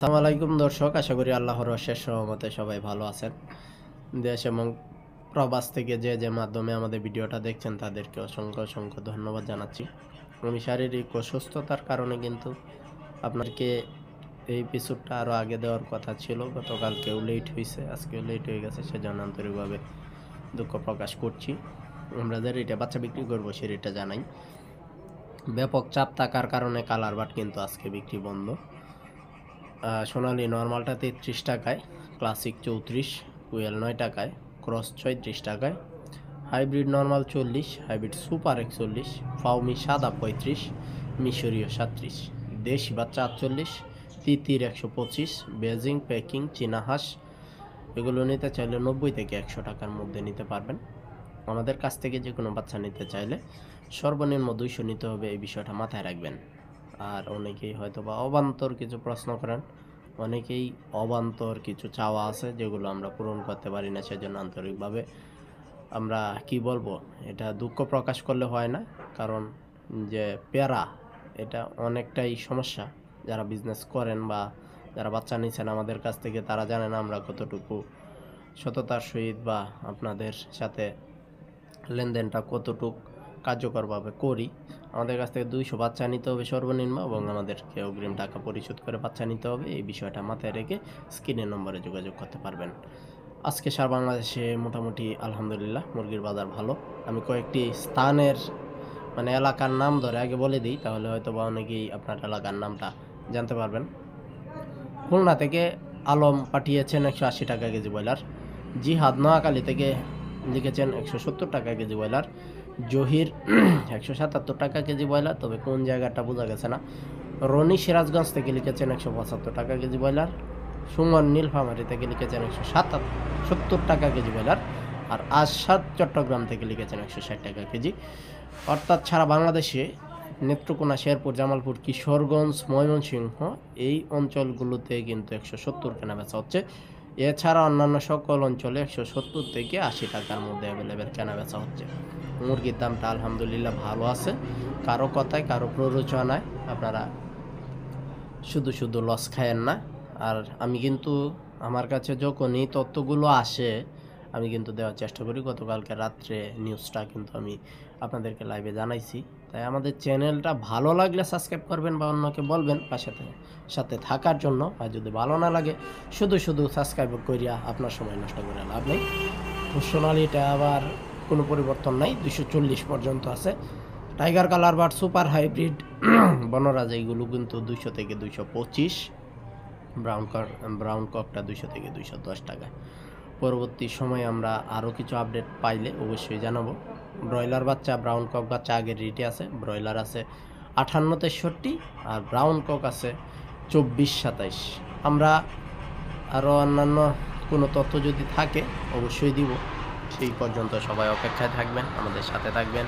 আসসালামু আলাইকুম দর্শক, আশা করি আল্লাহর অশেষ রহমতে সবাই ভালো আছেন। দেশ এবং প্রবাস থেকে যে মাধ্যমে আমাদের ভিডিওটা দেখছেন তাদেরকে অসংখ্য ধন্যবাদ জানাচ্ছি। আমি শারীরিক অসুস্থতার কারণে কিন্তু আপনাকে এই এপিসোডটা আরও আগে দেওয়ার কথা ছিল, গতকালকেও লেট হয়েছে, আজকেও লেট হয়ে গেছে, সেজন্য আন্তরিকভাবে দুঃখ প্রকাশ করছি। আমরা যে রেটে বাচ্চা বিক্রি করবো সে রেটটা জানাই। ব্যাপক চাপ থাকার কারণে কালার বাট কিন্তু আজকে বিক্রি বন্ধ। সোনালি নর্মালটা 33 টাকায়, ক্লাসিক 34, কুয়েল 9 টাকায়, ক্রস 36 টাকায়, হাইব্রিড নর্মাল 40, হাইব্রিড সুপার 41, ফাউমি সাদা 35, মিশরীয় 37, দেশি বাচ্চা 48, তিতির 125, বেজিং পেকিং চীনা হাঁস এগুলো নিতে চাইলে 90 থেকে 100 টাকার মধ্যে নিতে পারবেন। আমাদের কাছ থেকে যে কোনো বাচ্চা নিতে চাইলে সর্বনিম্ন 200 নিতে হবে, এই বিষয়টা মাথায় রাখবেন। আর অনেকেই হয়তো বা অবান্তর কিছু প্রশ্ন করেন, অনেকেই অবান্তর কিছু চাওয়া আছে যেগুলো আমরা পূরণ করতে পারি না, সেজন্য আন্তরিকভাবে আমরা কি বলবো, এটা দুঃখ প্রকাশ করলে হয় না। কারণ যে পেয়ারা এটা অনেকটাই সমস্যা। যারা বিজনেস করেন বা যারা বাচ্চা নিচ্ছেন আমাদের কাছ থেকে তারা জানেন আমরা কতটুকু সততার সহিত বা আপনাদের সাথে লেনদেনটা কতটুক কার্যকরভাবে করি। আমাদের কাছ থেকে 200 বাচ্চা নিতে হবে সর্বনিম্ন, এবং আমাদেরকে অগ্রিম টাকা পরিশোধ করে বাচ্চা নিতে হবে। এই বিষয়টা মাথায় রেখে স্ক্রিনের নম্বরে যোগাযোগ করতে পারবেন। আজকে সারা বাংলাদেশে মোটামুটি আলহামদুলিল্লাহ মুরগির বাজার ভালো। আমি কয়েকটি স্থানের এলাকার নাম ধরে আগে বলে দিই, তাহলে হয়তো বা অনেকেই আপনার এলাকার নামটা জানতে পারবেন। খুলনা থেকে আলম পাঠিয়েছেন 180 টাকা কেজি ব্রয়লার। জিহাদ নোয়াখালী থেকে লিখেছেন 170 টাকা কেজি ব্রয়লার। জহির 177 টাকা কেজি ব্রয়লার, তবে কোন জায়গাটা বোঝা গেছে না। রনি সিরাজগঞ্জ থেকে লিখেছেন 175 টাকা কেজি ব্রয়লার। সুমন নীলফামারী থেকে লিখেছেন 170 টাকা কেজি ব্রয়লার। আর আশাদ চট্টগ্রাম থেকে লিখেছেন 160 টাকা কেজি। অর্থাৎ সারা বাংলাদেশে নেত্রকোনা, শেরপুর, জামালপুর, কিশোরগঞ্জ, ময়মনসিংহ এই অঞ্চলগুলোতে কিন্তু 170 কেনা বেচা হচ্ছে। এছাড়া অন্যান্য সকল অঞ্চলে 170 থেকে 80 টাকার মধ্যে অ্যাভেলেবেল কেনা বেচা হচ্ছে। মুরগির দামটা আলহামদুলিল্লাহ ভালো আছে। কারো কথায় কারো প্ররোচনায় আপনারা শুধু লস খায়েন না। আর আমি কিন্তু আমার কাছে যখনই তথ্যগুলো আসে আমি কিন্তু দেওয়ার চেষ্টা করি। গতকালকে রাত্রে নিউজটা কিন্তু আমি আপনাদেরকে লাইভে জানাইছি। তাই আমাদের চ্যানেলটা ভালো লাগলে সাবস্ক্রাইব করবেন বা অন্যকে বলবেন সাথে থাকার জন্য। আর যদি ভালো না লাগে শুধু সাবস্ক্রাইব করিয়া আপনার সময় নষ্ট করে লাভ নেই। সোনালিটা আবার কোনো পরিবর্তন নাই, 240 পর্যন্ত আছে। Tiger colour but super hybrid Banraj এইগুলো কিন্তু 200 থেকে 225, ব্রাউন ককটা 200 থেকে 210 টাকা। পরবর্তী সময়ে আমরা আরও কিছু আপডেট পাইলে অবশ্যই জানাবো। ব্রয়লার বাচ্চা, ব্রাউন কক বাচ্চা আগের রেটে আছে। ব্রয়লার আছে 58-63 আর ব্রাউন কক আছে 24-27। আমরা আরও অন্যান্য কোনো তথ্য যদি থাকে অবশ্যই দিব। সেই পর্যন্ত সবাই অপেক্ষায় থাকবেন, আমাদের সাথে থাকবেন।